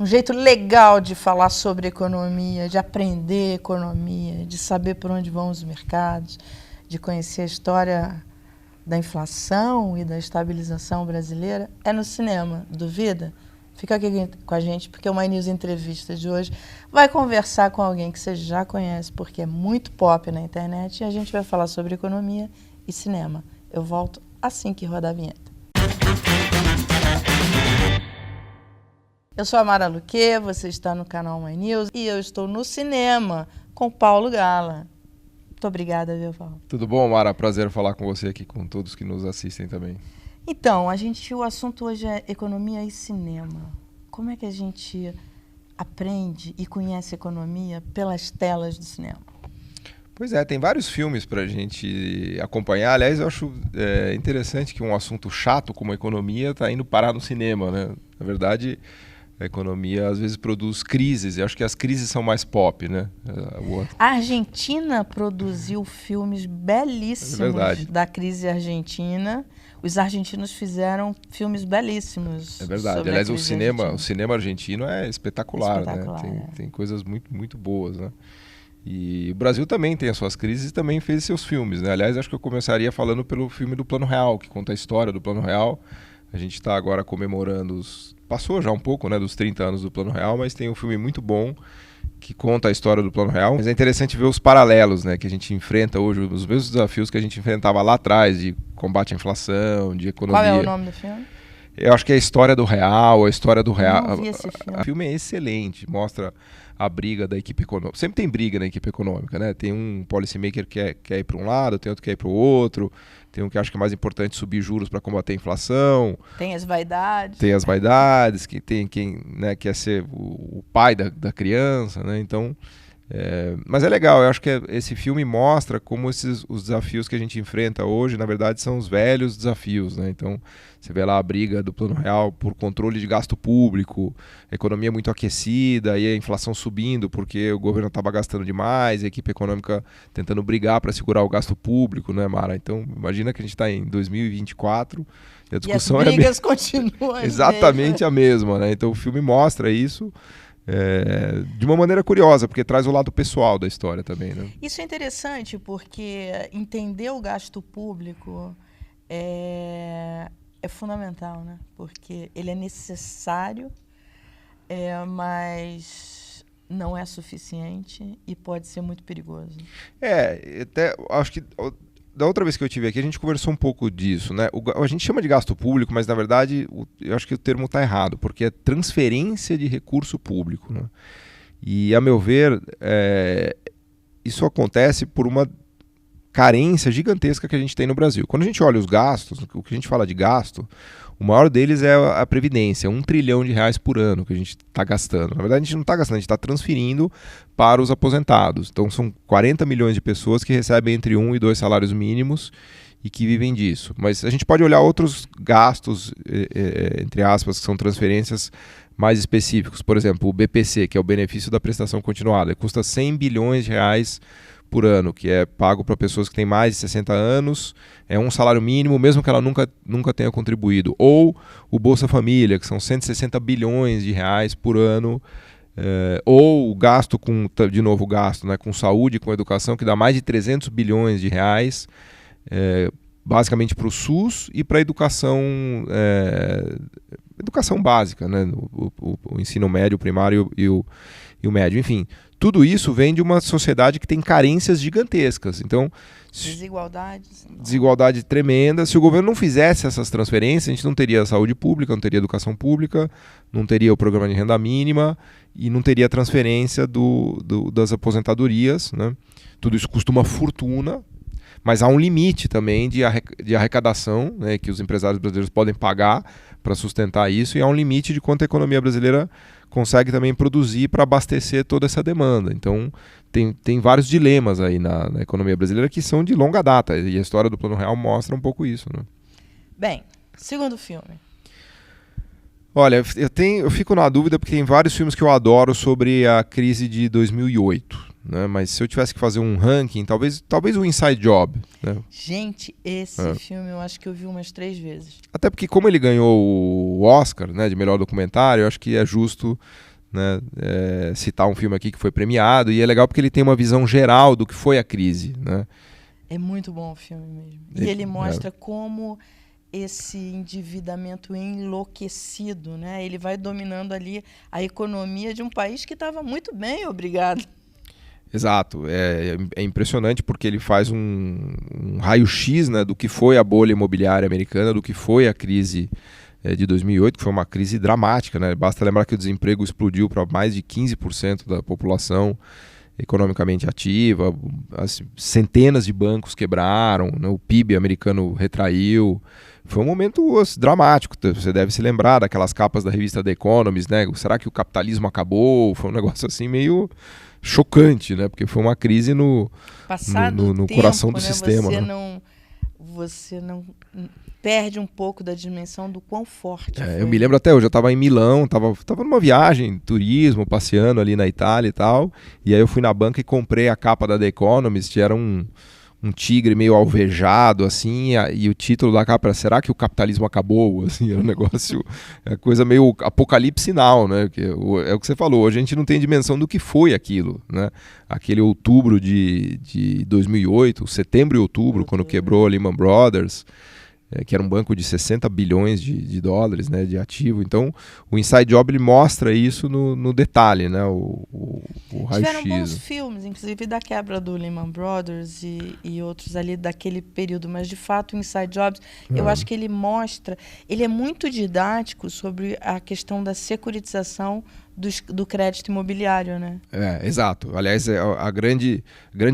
Um jeito legal de falar sobre economia, de aprender economia, de saber por onde vão os mercados, de conhecer a história da inflação e da estabilização brasileira, é no cinema. Duvida? Fica aqui com a gente, porque o My News Entrevista de hoje vai conversar com alguém que você já conhece, porque é muito pop na internet, e a gente vai falar sobre economia e cinema. Eu volto assim que rodar a vinheta. Eu sou a Mara Luque, você está no canal My News e eu estou no cinema com Paulo Gala. Muito obrigada, viu, Paulo? Tudo bom, Mara? Prazer falar com você aqui, com todos que nos assistem também. Então, o assunto hoje é economia e cinema. Como é que a gente aprende e conhece economia pelas telas do cinema? Pois é, tem vários filmes para a gente acompanhar. Aliás, eu acho interessante que um assunto chato como a economia está indo parar no cinema, né? Na verdade, a economia às vezes produz crises. Eu acho que as crises são mais pop, né? A Argentina produziu filmes belíssimos da crise argentina. Os argentinos fizeram filmes belíssimos. É verdade. Aliás, o cinema argentino é espetacular, né? Tem coisas muito, muito boas, né? E o Brasil também tem as suas crises e também fez seus filmes, né? Aliás, acho que eu começaria falando pelo filme do Plano Real, que conta a história do Plano Real. A gente está agora comemorando passou já um pouco, né, dos 30 anos do Plano Real, mas tem um filme muito bom que conta a história do Plano Real. Mas é interessante ver os paralelos, né, que a gente enfrenta hoje, os mesmos desafios que a gente enfrentava lá atrás, de combate à inflação, de economia. Qual é o nome do filme? Eu acho que é a história do Real, a história do Real. Eu não vi esse filme. O filme é excelente, mostra a briga da equipe econômica. Sempre tem briga na equipe econômica, né? Tem um policymaker que quer ir para um lado, tem outro que quer ir para o outro, tem um que acha que é mais importante subir juros para combater a inflação. Tem as vaidades. Tem as vaidades, que tem quem, né, quer ser o pai da criança, né? Então, mas é legal, eu acho que esse filme mostra como os desafios que a gente enfrenta hoje, na verdade, são os velhos desafios, né? Então, você vê lá a briga do Plano Real por controle de gasto público, a economia muito aquecida e a inflação subindo porque o governo estava gastando demais, a equipe econômica tentando brigar para segurar o gasto público, né, Mara? Então, imagina que a gente está em 2024 e a discussão e as brigas continuam exatamente a mesma, né? Então, o filme mostra isso. De uma maneira curiosa, porque traz o lado pessoal da história também, né? Isso é interessante porque entender o gasto público é fundamental, né? Porque ele é necessário, mas não é suficiente e pode ser muito perigoso. Até acho que da outra vez que eu estive aqui, a gente conversou um pouco disso, né? A gente chama de gasto público, mas na verdade eu acho que o termo está errado, porque é transferência de recurso público, né? E, a meu ver, isso acontece por uma carência gigantesca que a gente tem no Brasil. Quando a gente olha os gastos, o que a gente fala de gasto, o maior deles é a Previdência, R$1 trilhão por ano que a gente está gastando. Na verdade, a gente não está gastando, a gente está transferindo para os aposentados. Então, são 40 milhões de pessoas que recebem entre 1 e 2 salários mínimos e que vivem disso. Mas a gente pode olhar outros gastos, entre aspas, que são transferências mais específicos. Por exemplo, o BPC, que é o benefício da prestação continuada, custa R$100 bilhões por ano, que é pago para pessoas que têm mais de 60 anos, é um salário mínimo, mesmo que ela nunca tenha contribuído. Ou o Bolsa Família, que são R$160 bilhões por ano, ou o gasto com saúde, com educação, que dá mais de R$300 bilhões, basicamente para o SUS e para a educação básica, né? O ensino médio, o primário e o médio, enfim. Tudo isso vem de uma sociedade que tem carências gigantescas. Então, desigualdade tremenda. Se o governo não fizesse essas transferências, a gente não teria saúde pública, não teria educação pública, não teria o programa de renda mínima e não teria transferência das aposentadorias, né? Tudo isso custa uma fortuna, mas há um limite também de arrecadação, né, que os empresários brasileiros podem pagar para sustentar isso, e há um limite de quanto a economia brasileira consegue também produzir para abastecer toda essa demanda. Então, tem vários dilemas aí na economia brasileira que são de longa data, e a história do Plano Real mostra um pouco isso, né? Bem, segundo filme. Olha, eu fico na dúvida porque tem vários filmes que eu adoro sobre a crise de 2008. Né? Mas se eu tivesse que fazer um ranking, talvez o Inside Job. Né? Gente, esse filme eu acho que eu vi umas 3 vezes. Até porque como ele ganhou o Oscar, né, de melhor documentário, eu acho que é justo né, citar um filme aqui que foi premiado, e é legal porque ele tem uma visão geral do que foi a crise, né? É muito bom o filme mesmo. E ele mostra como esse endividamento enlouquecido, né? Ele vai dominando ali a economia de um país que estava muito bem, obrigado. Exato, é impressionante porque ele faz um raio-x, né, do que foi a bolha imobiliária americana, do que foi a crise de 2008, que foi uma crise dramática, né? Basta lembrar que o desemprego explodiu para mais de 15% da população economicamente ativa, centenas de bancos quebraram, né? O PIB americano retraiu. Foi um momento dramático. Você deve se lembrar daquelas capas da revista The Economist, né? Será que o capitalismo acabou? Foi um negócio assim meio chocante, né? Porque foi uma crise no tempo, coração do sistema. Você não perde um pouco da dimensão do quão forte foi. Eu me lembro até hoje, eu estava em Milão, estava numa viagem, turismo, passeando ali na Itália e tal, e aí eu fui na banca e comprei a capa da The Economist, era um tigre meio alvejado, assim, e o título da capa era "Será que o capitalismo acabou?" Assim, era um negócio, coisa meio apocalipse now, né? É o que você falou, hoje a gente não tem dimensão do que foi aquilo, né? Aquele outubro de 2008, setembro e outubro, quando quebrou a Lehman Brothers, que era um banco de 60 bilhões de dólares, né, de ativo. Então, o Inside Job ele mostra isso no detalhe, né, o raio-x. Tiveram bons filmes, inclusive da quebra do Lehman Brothers e outros ali daquele período, mas de fato o Inside Jobs, eu acho que ele mostra, ele é muito didático sobre a questão da securitização do crédito imobiliário, né? Exato. Aliás, a grande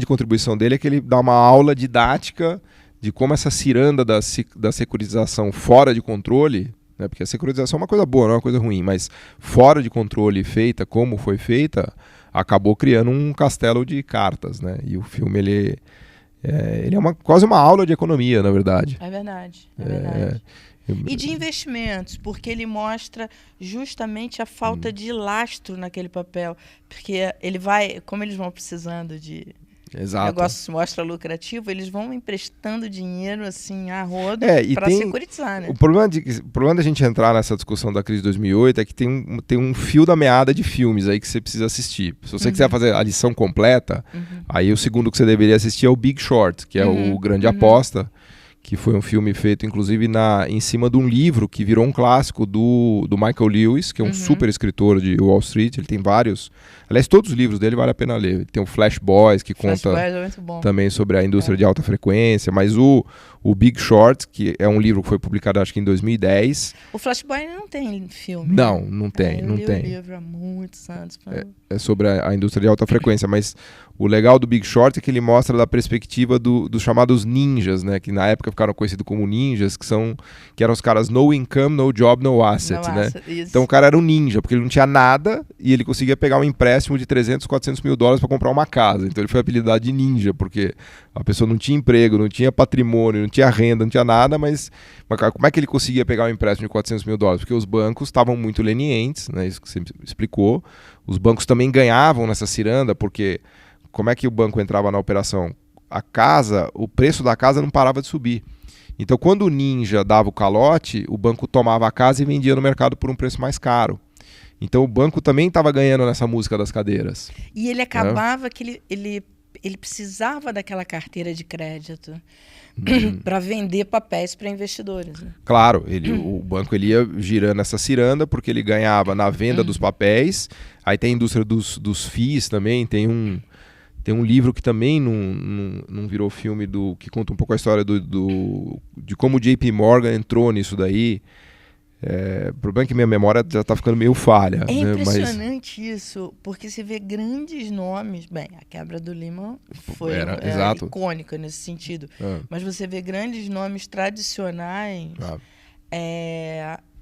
contribuição dele é que ele dá uma aula didática de como essa ciranda da securitização fora de controle, né, porque a securitização é uma coisa boa, não é uma coisa ruim, mas fora de controle feita como foi feita, acabou criando um castelo de cartas, né? E o filme ele é quase uma aula de economia, na verdade. É verdade, é verdade. E de investimentos, porque ele mostra justamente a falta de lastro naquele papel, porque como eles vão precisando de Exato. O negócio se mostra lucrativo, eles vão emprestando dinheiro assim a rodo para securitizar, né? O problema da gente entrar nessa discussão da crise de 2008 é que tem um fio da meada de filmes aí que você precisa assistir. Se você quiser fazer a lição completa, aí o segundo que você deveria assistir é o Big Short, que é o Grande Aposta, que foi um filme feito inclusive em cima de um livro que virou um clássico do Michael Lewis, que é um super escritor de Wall Street. Ele tem vários, aliás, todos os livros dele vale a pena ler. Ele tem o Flash Boys, que conta também sobre a indústria de alta frequência, mas o Big Short, que é um livro que foi publicado acho que em 2010. O Flash Boy não tem filme. Não tem. Eu li o livro há muitos anos. É sobre a indústria de alta frequência, mas o legal do Big Short é que ele mostra da perspectiva dos chamados ninjas, né, que na época ficaram conhecidos como ninjas, que eram os caras no income, no job, no asset, né? Então o cara era um ninja, porque ele não tinha nada e ele conseguia pegar um empréstimo de 300, 400 mil dólares para comprar uma casa. Então ele foi apelidado de ninja, porque a pessoa não tinha emprego, não tinha patrimônio, não tinha renda, não tinha nada, mas como é que ele conseguia pegar um empréstimo de 400 mil dólares? Porque os bancos estavam muito lenientes, né? Isso que você explicou. Os bancos também ganhavam nessa ciranda, porque como é que o banco entrava na operação? O preço da casa não parava de subir. Então, quando o ninja dava o calote, o banco tomava a casa e vendia no mercado por um preço mais caro. Então, o banco também estava ganhando nessa música das cadeiras. E ele acabava que ele precisava daquela carteira de crédito para vender papéis para investidores. Né? Claro, o banco ele ia girando essa ciranda porque ele ganhava na venda dos papéis. Aí tem a indústria dos FIIs também, tem um livro que também não virou filme, que conta um pouco a história de como o JP Morgan entrou nisso daí. O problema é que minha memória já está ficando meio falha. É impressionante isso, porque você vê grandes nomes. Bem, a quebra do Lehman foi icônica nesse sentido. Mas você vê grandes nomes tradicionais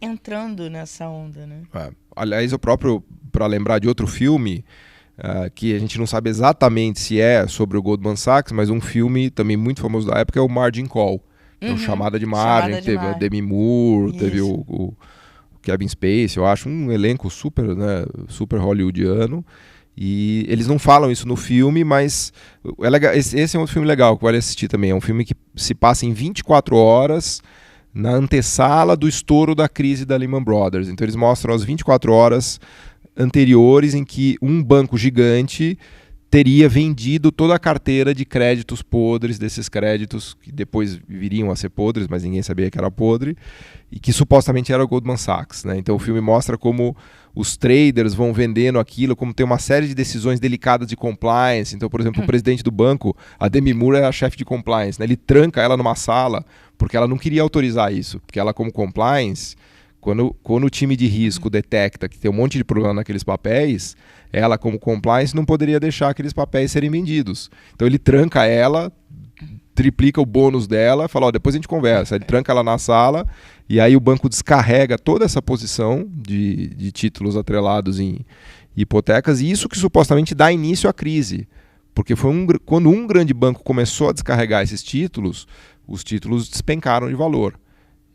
entrando nessa onda, né? Aliás, para lembrar de outro filme, que a gente não sabe exatamente se é sobre o Goldman Sachs, mas um filme também muito famoso da época é o Margin Call. Então, Chamada de Margem, teve a Demi Moore, teve o Kevin Spacey, eu acho, um elenco super, né, super hollywoodiano. E eles não falam isso no filme, mas é legal. Esse é um filme legal que vale assistir também. É um filme que se passa em 24 horas na antessala do estouro da crise da Lehman Brothers. Então eles mostram as 24 horas anteriores em que um banco gigante teria vendido toda a carteira de créditos podres, desses créditos que depois viriam a ser podres, mas ninguém sabia que era podre, e que supostamente era o Goldman Sachs, né? Então o filme mostra como os traders vão vendendo aquilo, como tem uma série de decisões delicadas de compliance. Então, por exemplo, o presidente do banco, a Demi Moore, era a chefe de compliance, né? Ele tranca ela numa sala porque ela não queria autorizar isso, porque ela, como compliance, quando o time de risco detecta que tem um monte de problema naqueles papéis, ela, como compliance, não poderia deixar aqueles papéis serem vendidos. Então ele tranca ela, triplica o bônus dela, fala, depois a gente conversa. Ele tranca ela na sala e aí o banco descarrega toda essa posição de títulos atrelados em hipotecas, e isso que supostamente dá início à crise. Porque foi quando um grande banco começou a descarregar esses títulos, os títulos despencaram de valor.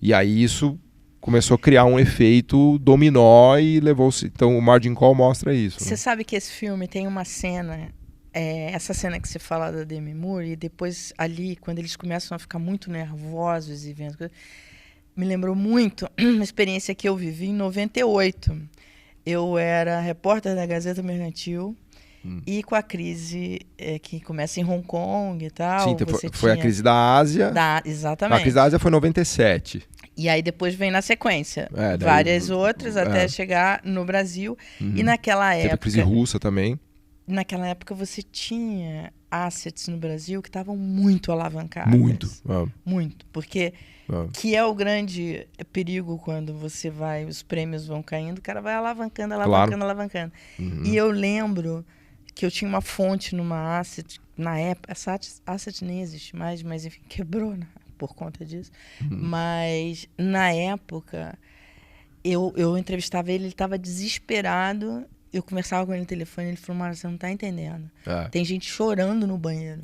E aí isso começou a criar um efeito dominó e levou-se... Então o Margin Call mostra isso. Você sabe que esse filme tem uma cena, essa cena que você fala da Demi Moore, e depois ali, quando eles começam a ficar muito nervosos e vendo... Me lembrou muito uma experiência que eu vivi em 98. Eu era repórter da Gazeta Mercantil, e com a crise que começa em Hong Kong e tal... Sim, foi a crise da Ásia. Exatamente. A crise da Ásia foi em 97. E aí depois vem na sequência várias outras até chegar no Brasil. E naquela época... Teve a crise russa também. Naquela época você tinha assets no Brasil que estavam muito alavancados. Muito. Muito. Porque que é o grande perigo quando você vai, os prêmios vão caindo, o cara vai alavancando. E eu lembro que eu tinha uma fonte numa asset, na época, essa asset nem existe mais, mas enfim, quebrou, né? Por conta disso. Mas na época eu entrevistava ele estava desesperado, eu conversava com ele no telefone, ele falou, Mara, você não está entendendo, tem gente chorando no banheiro.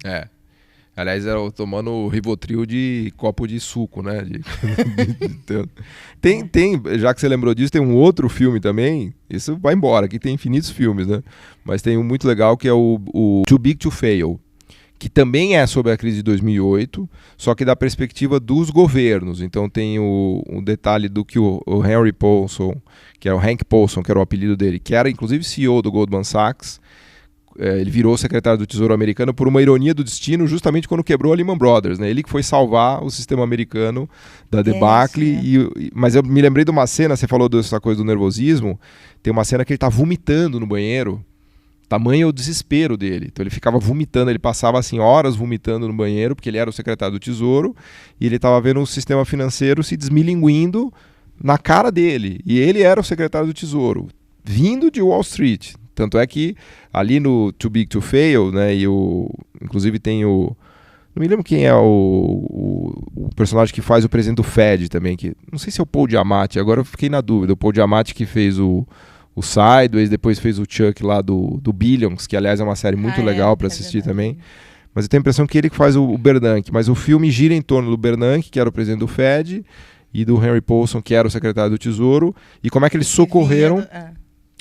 Aliás, eu tomando Rivotril de copo de suco, né? Já que você lembrou disso, tem um outro filme também, isso vai embora, aqui tem infinitos filmes, né? Mas tem um muito legal que é o Too Big to Fail, que também é sobre a crise de 2008, só que da perspectiva dos governos. Então tem o detalhe do que o Henry Paulson, que é o Hank Paulson, que era o apelido dele, que era inclusive CEO do Goldman Sachs, ele virou secretário do Tesouro americano por uma ironia do destino, justamente quando quebrou a Lehman Brothers, né? Ele que foi salvar o sistema americano da debacle. Mas eu me lembrei de uma cena, você falou dessa coisa do nervosismo, tem uma cena que ele está vomitando no banheiro. Tamanho o desespero dele. Então ele ficava vomitando, ele passava assim horas vomitando no banheiro, porque ele era o secretário do Tesouro, e ele estava vendo o sistema financeiro se desmilinguindo na cara dele. E ele era o secretário do Tesouro, vindo de Wall Street. Tanto é que ali no Too Big to Fail, né, inclusive tem o... Não me lembro quem é o personagem que faz o presidente do Fed também, que não sei se é o Paul Giamatti, agora eu fiquei na dúvida. O Paul Giamatti que fez o Sideways, depois fez o Chuck lá do Billions, que aliás é uma série muito legal para assistir também. Mas eu tenho a impressão que ele que faz o Bernanke, mas o filme gira em torno do Bernanke, que era o presidente do Fed, e do Henry Paulson, que era o secretário do Tesouro, e como é que eles socorreram...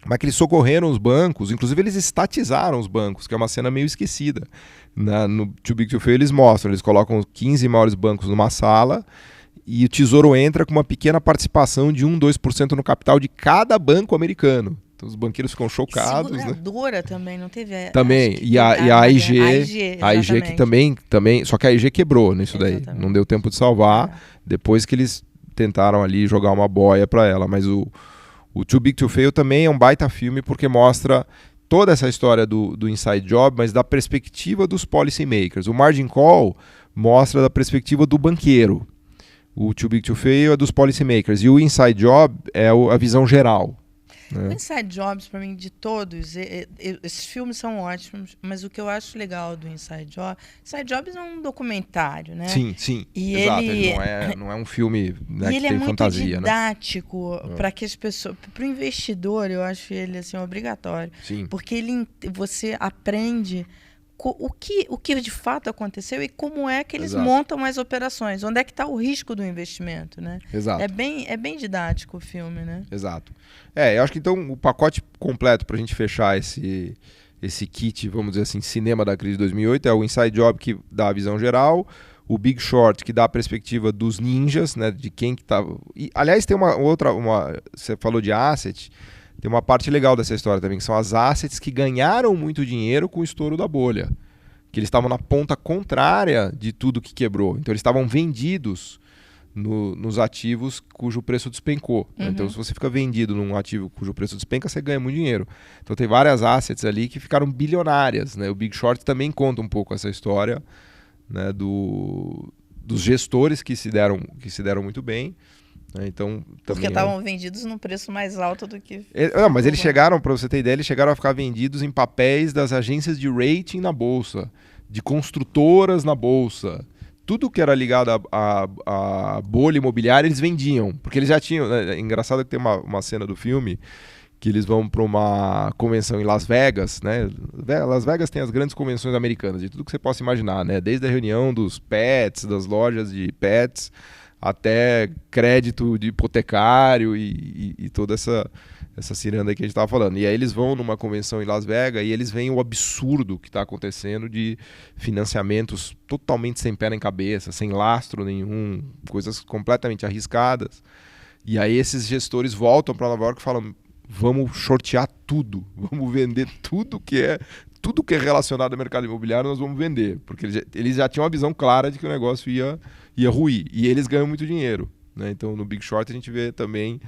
Como é que eles socorreram os bancos, inclusive eles estatizaram os bancos, que é uma cena meio esquecida. No Too Big to Fail eles mostram, eles colocam os 15 maiores bancos numa sala e o Tesouro entra com uma pequena participação de 2% no capital de cada banco americano. Então os banqueiros ficam chocados. Seguradora, né? Também, não teve... Também, e a AIG que também, só que a AIG quebrou nisso daí, não deu tempo de salvar, depois que eles tentaram ali jogar uma boia para ela, mas o Too Big to Fail também é um baita filme porque mostra toda essa história do inside job, mas da perspectiva dos policy makers. O Margin Call mostra da perspectiva do banqueiro. O Too Big to Fail é dos policy makers. E o inside job é a visão geral. O Inside Jobs, para mim, de todos, esses filmes são ótimos, mas o que eu acho legal do Inside Jobs é um documentário, né? Sim, e exato. Ele não é um filme, né, que tem fantasia. Ele é muito didático, né? Para que as pessoas... Para o investidor, eu acho ele assim, obrigatório. Sim. Porque você aprende... O que de fato aconteceu e como é que eles montam as operações, onde é que está o risco do investimento, né? Exato. É bem didático o filme, né? Exato. Eu acho que então o pacote completo para a gente fechar esse kit, vamos dizer assim, cinema da crise de 2008 é o Inside Job, que dá a visão geral, o Big Short, que dá a perspectiva dos ninjas, né, de quem que estava... Aliás, tem uma outra, você falou de asset, tem uma parte legal dessa história também, que são as assets que ganharam muito dinheiro com o estouro da bolha. Que eles estavam na ponta contrária de tudo que quebrou. Então eles estavam vendidos nos ativos cujo preço despencou. Né? Então se você fica vendido num ativo cujo preço despenca, você ganha muito dinheiro. Então tem várias assets ali que ficaram bilionárias. Né? O Big Short também conta um pouco essa história, né, dos gestores que se deram muito bem. Né? Então, porque estavam vendidos num preço mais alto do que... Não, mas eles chegaram, para você ter ideia, eles chegaram a ficar vendidos em papéis das agências de rating na Bolsa, de construtoras na Bolsa. Tudo que era ligado à bolha imobiliária, eles vendiam. Porque eles já tinham... Né? Engraçado que tem uma cena do filme que eles vão para uma convenção em Las Vegas, né? Las Vegas tem as grandes convenções americanas, de tudo que você possa imaginar, né? Desde a reunião dos pets, das lojas de pets, até crédito de hipotecário e toda essa ciranda aí que a gente estava falando. E aí eles vão numa convenção em Las Vegas e eles veem o absurdo que está acontecendo de financiamentos totalmente sem pé nem cabeça, sem lastro nenhum, coisas completamente arriscadas. E aí esses gestores voltam para Nova York e falam: vamos shortear tudo, vamos vender tudo que é relacionado ao mercado imobiliário, nós vamos vender. Porque eles já tinham uma visão clara de que o negócio ia ruir. E eles ganham muito dinheiro. Né? Então, no Big Short, a gente vê também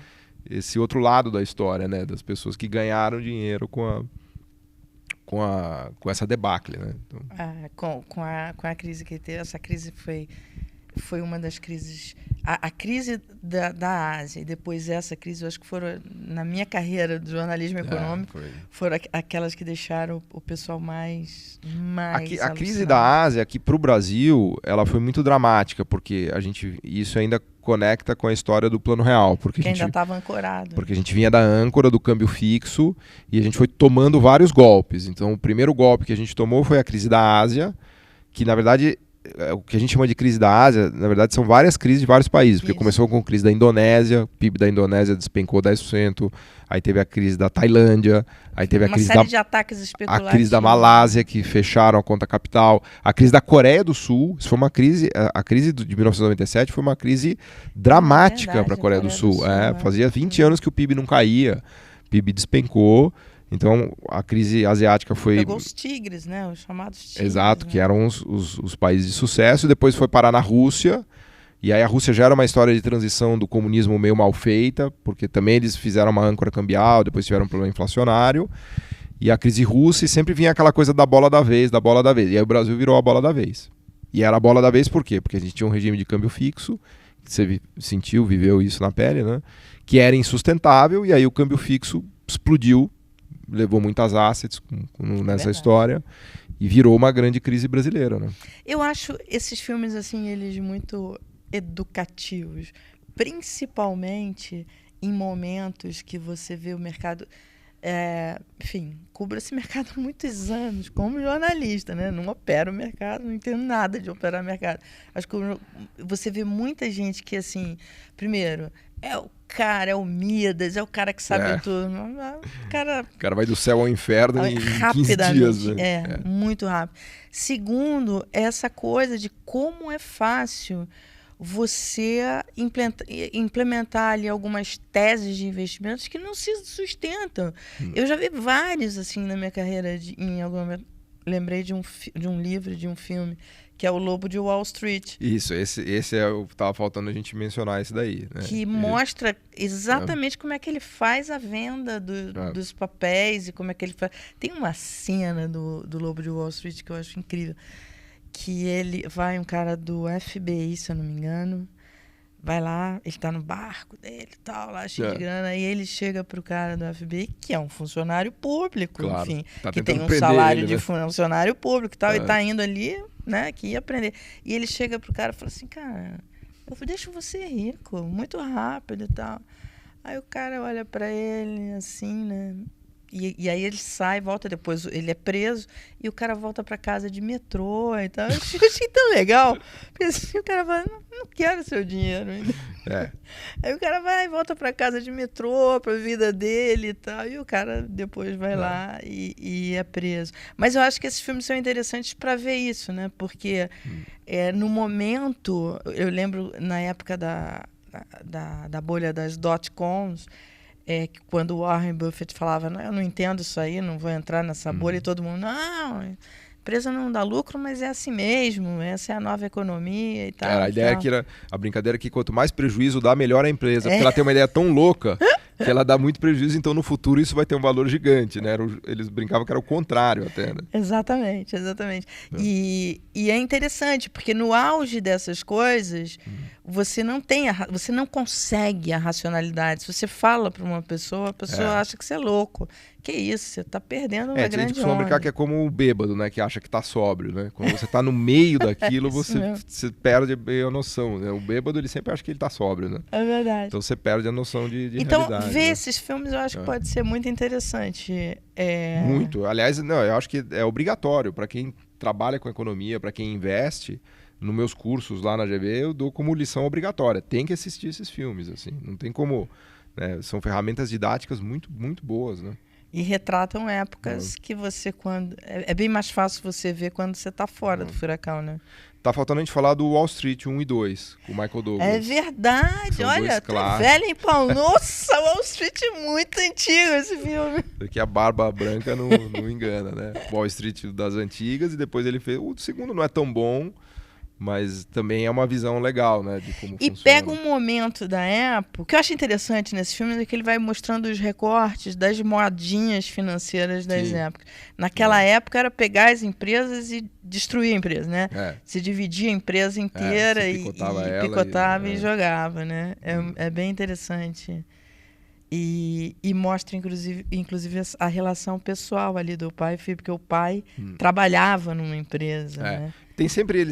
esse outro lado da história, né? Das pessoas que ganharam dinheiro com essa debacle. Né? Então... com a crise que teve, essa crise foi uma das crises... A crise da Ásia e depois essa crise, eu acho que foram, na minha carreira de jornalismo econômico, foram aquelas que deixaram o pessoal mais a crise da Ásia aqui para o Brasil, ela foi muito dramática, porque isso ainda conecta com a história do Plano Real. Porque ainda estava ancorado. Porque a gente vinha da âncora do câmbio fixo e a gente foi tomando vários golpes. Então o primeiro golpe que a gente tomou foi a crise da Ásia, que na verdade... O que a gente chama de crise da Ásia, na verdade, são várias crises de vários países. Porque começou com a crise da Indonésia, o PIB da Indonésia despencou 10%, aí teve a crise da Tailândia, aí teve uma série de ataques especulativos. A crise da Malásia, que fecharam a conta capital, a crise da Coreia do Sul, isso foi uma crise, a crise de 1997 foi uma crise dramática para a Coreia do Sul. Fazia 20 anos que o PIB não caía, o PIB despencou. Então, a crise asiática foi... Pegou os tigres, né? Os chamados tigres. Exato, né? Que eram os países de sucesso. E depois foi parar na Rússia. E aí a Rússia já era uma história de transição do comunismo meio mal feita, porque também eles fizeram uma âncora cambial, depois tiveram um problema inflacionário. E a crise russa, e sempre vinha aquela coisa da bola da vez, da bola da vez. E aí o Brasil virou a bola da vez. E era a bola da vez por quê? Porque a gente tinha um regime de câmbio fixo, que você sentiu, viveu isso na pele, né? Que era insustentável, e aí o câmbio fixo explodiu, levou muitas assets nessa história e virou uma grande crise brasileira, né? Eu acho esses filmes assim, eles muito educativos, principalmente em momentos que você vê o mercado... enfim, cubro esse mercado há muitos anos como jornalista, né? Não opero o mercado, não entendo nada de operar o mercado. Acho que você vê muita gente que, assim, primeiro, é o Midas, é o cara que sabe tudo. O cara vai do céu ao inferno em 15 dias. Né? Muito rápido. Segundo, essa coisa de como é fácil você implementar ali algumas teses de investimentos que não se sustentam. Eu já vi vários assim na minha carreira, lembrei de um livro, de um filme, que é O Lobo de Wall Street. Isso, esse é o que estava faltando a gente mencionar esse daí. Né? Que mostra exatamente como é que ele faz a venda dos papéis e como é que ele faz... Tem uma cena do Lobo de Wall Street que eu acho incrível, que um cara do FBI, se eu não me engano, vai lá, ele tá no barco dele e tal, lá cheio de grana, e ele chega pro cara do FBI, que é um funcionário público, claro, enfim, tá que tem um salário de funcionário público e tal, e tá indo ali, né, que ia aprender. E ele chega pro cara e fala assim, cara, eu deixo você rico, muito rápido e tal. Aí o cara olha pra ele assim, né, e aí ele sai, volta depois, ele é preso, e o cara volta para casa de metrô e tal. Eu achei tão legal. Porque assim, o cara fala, não quero seu dinheiro ainda. Aí o cara vai e volta para casa de metrô, para a vida dele e tal, e o cara depois vai lá e é preso. Mas eu acho que esses filmes são interessantes para ver isso, né? Porque no momento, eu lembro na época da bolha das dot-coms, que quando o Warren Buffett falava, não, eu não entendo isso aí, não vou entrar nessa bolha, e todo mundo, não, a empresa não dá lucro, mas é assim mesmo, essa é a nova economia e tal. A ideia é que a brincadeira é que quanto mais prejuízo dá, melhor a empresa, porque ela tem uma ideia tão louca que ela dá muito prejuízo, então no futuro isso vai ter um valor gigante, né? Eles brincavam que era o contrário até, né? Exatamente. E é interessante, porque no auge dessas coisas, você não consegue a racionalidade. Se você fala para uma pessoa, a pessoa acha que você é louco. Que isso, você está perdendo uma grande costuma onda. brincar que é como o bêbado, né? Que acha que está sóbrio, né? Quando você está no meio daquilo, você perde a noção, né? O bêbado, ele sempre acha que ele está sóbrio, né? É verdade. Então você perde a noção de então, realidade. Ver esses filmes eu acho que pode ser muito interessante. Muito. Aliás, não, eu acho que é obrigatório para quem trabalha com economia, para quem investe. Nos meus cursos lá na GV, eu dou como lição obrigatória. Tem que assistir esses filmes, assim. Não tem como... Né? São ferramentas didáticas muito, muito boas, né? E retratam épocas que você, quando... É bem mais fácil você ver quando você está fora do furacão, né? Tá faltando a gente falar do Wall Street 1 e 2, com o Michael Douglas. É verdade, olha, tá velho, hein, Paulo? Nossa, Wall Street muito antigo esse filme. Porque a barba branca não engana, né? Wall Street das antigas, e depois ele fez... O segundo não é tão bom, mas também é uma visão legal, né, de como funciona. E pega um momento da época... O que eu acho interessante nesse filme é que ele vai mostrando os recortes das modinhas financeiras das épocas. Naquela época era pegar as empresas e destruir a empresa, né? Se dividia a empresa inteira e picotava e jogava, né? É bem interessante. E mostra, inclusive, a relação pessoal ali do pai e filho, porque o pai trabalhava numa empresa, né? Tem sempre,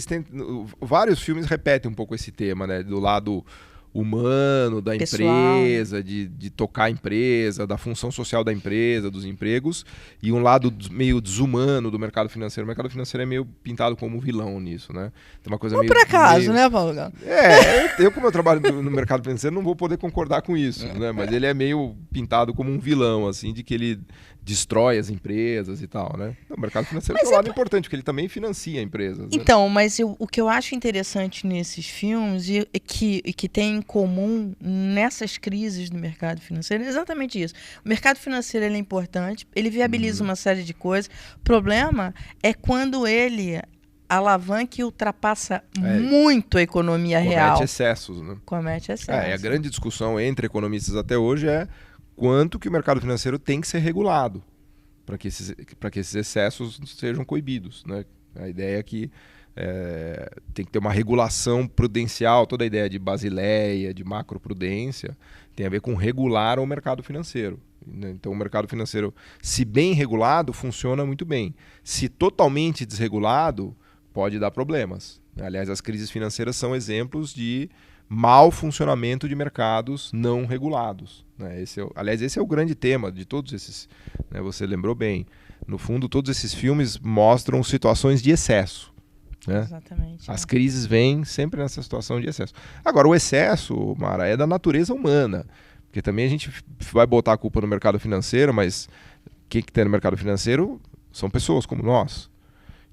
vários filmes repetem um pouco esse tema, né? Do lado humano da empresa, de tocar a empresa, da função social da empresa, dos empregos, e um lado meio desumano do mercado financeiro. O mercado financeiro é meio pintado como vilão nisso, né? Tem uma coisa não por acaso, né, Paulo? Como eu trabalho no mercado financeiro, não vou poder concordar com isso, né? Mas ele é meio pintado como um vilão, assim, de que ele destrói as empresas e tal, né? O mercado financeiro é um lado importante, porque ele também financia empresas. Então, né? Mas o que eu acho interessante nesses filmes e que tem em comum nessas crises do mercado financeiro é exatamente isso. O mercado financeiro ele é importante, ele viabiliza uma série de coisas. O problema é quando ele alavanca e ultrapassa muito a economia real. Comete excessos, né? Comete excessos. A grande discussão entre economistas até hoje é quanto que o mercado financeiro tem que ser regulado para que esses excessos sejam coibidos, né? A ideia é que tem que ter uma regulação prudencial. Toda a ideia de Basileia, de macroprudência, tem a ver com regular o mercado financeiro, né? Então o mercado financeiro, se bem regulado, funciona muito bem. Se totalmente desregulado, pode dar problemas. Aliás, as crises financeiras são exemplos de mau funcionamento de mercados não regulados, né? Esse é o grande tema de todos esses, né? Você lembrou bem. No fundo, todos esses filmes mostram situações de excesso, né? Exatamente. As crises vêm sempre nessa situação de excesso. Agora, o excesso, Mara, é da natureza humana, porque também a gente vai botar a culpa no mercado financeiro, mas quem que tem no mercado financeiro são pessoas como nós.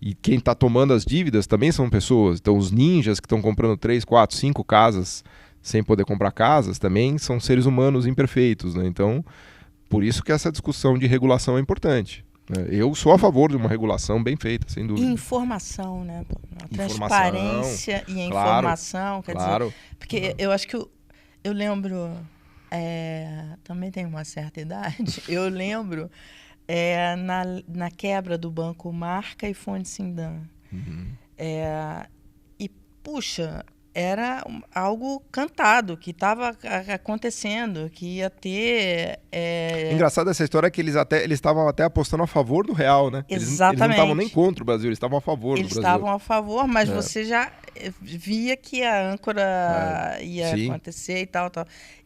E quem está tomando as dívidas também são pessoas. Então, os ninjas que estão comprando 3, 4, 5 casas sem poder comprar casas também são seres humanos imperfeitos, né? Então, por isso que essa discussão de regulação é importante. Eu sou a favor de uma regulação bem feita, sem dúvida. E informação, né? A transparência e a informação. Quer dizer, porque eu acho que eu lembro... também tenho uma certa idade. Eu lembro... na quebra do banco Marca e Fonte Sindan. E, puxa, era algo cantado, que estava acontecendo, que ia ter... Engraçado essa história é que eles estavam até apostando a favor do real, né? Exatamente. Eles não estavam nem contra o Brasil, eles estavam a favor do Brasil. Eles estavam a favor, mas você já via que a âncora ia acontecer e tal.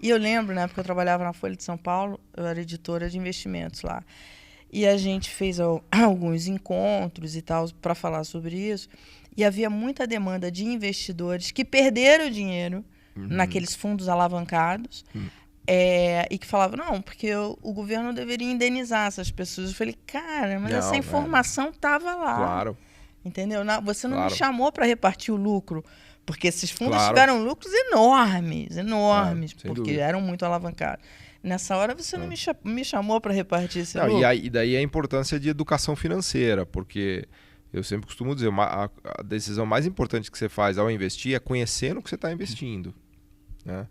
E eu lembro, né, porque eu trabalhava na Folha de São Paulo, eu era editora de investimentos lá. E a gente fez alguns encontros e tal para falar sobre isso. E havia muita demanda de investidores que perderam dinheiro naqueles fundos alavancados e que falavam, não, porque o governo deveria indenizar essas pessoas. Eu falei, cara, mas essa informação estava lá. Claro. Entendeu? Você não me chamou para repartir o lucro. Porque esses fundos tiveram lucros enormes, porque eram muito alavancados. Nessa hora você não me chamou para repartir esse Não, lucro. e daí a importância de educação financeira, porque eu sempre costumo dizer, a decisão mais importante que você faz ao investir é conhecer no que você está investindo. Né?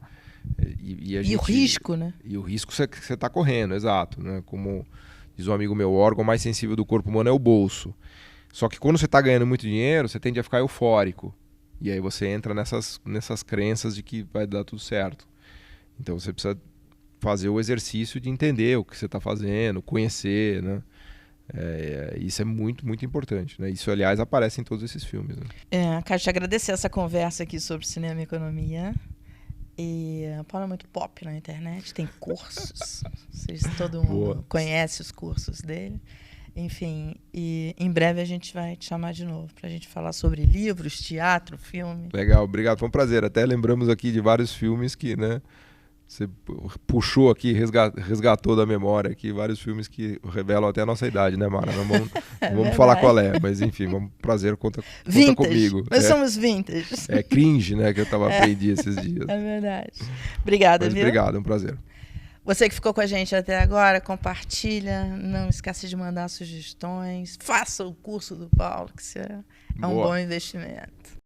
E o risco, né? E o risco que você está correndo, exato. Né? Como diz um amigo meu, o órgão mais sensível do corpo humano é o bolso. Só que quando você está ganhando muito dinheiro, você tende a ficar eufórico. E aí você entra nessas crenças de que vai dar tudo certo. Então você precisa fazer o exercício de entender o que você está fazendo, conhecer, né? Isso é muito, muito importante. Né? Isso, aliás, aparece em todos esses filmes. Né? Quero te agradecer essa conversa aqui sobre cinema e economia. E o Paulo é muito pop na internet, tem cursos. Todo mundo conhece os cursos dele. Enfim, e em breve a gente vai te chamar de novo para a gente falar sobre livros, teatro, filme. Legal, obrigado, foi um prazer. Até lembramos aqui de vários filmes que, né, você puxou aqui, resgatou da memória aqui, vários filmes que revelam até a nossa idade, né, Mara? Não vamos falar qual é, mas enfim, conta comigo. Nós somos vintage. É cringe, né, que eu aprendi esses dias. É verdade. Obrigada, viu? Obrigado, é um prazer. Você que ficou com a gente até agora, compartilha, não esqueça de mandar sugestões, faça o curso do Paulo, que isso é um bom investimento.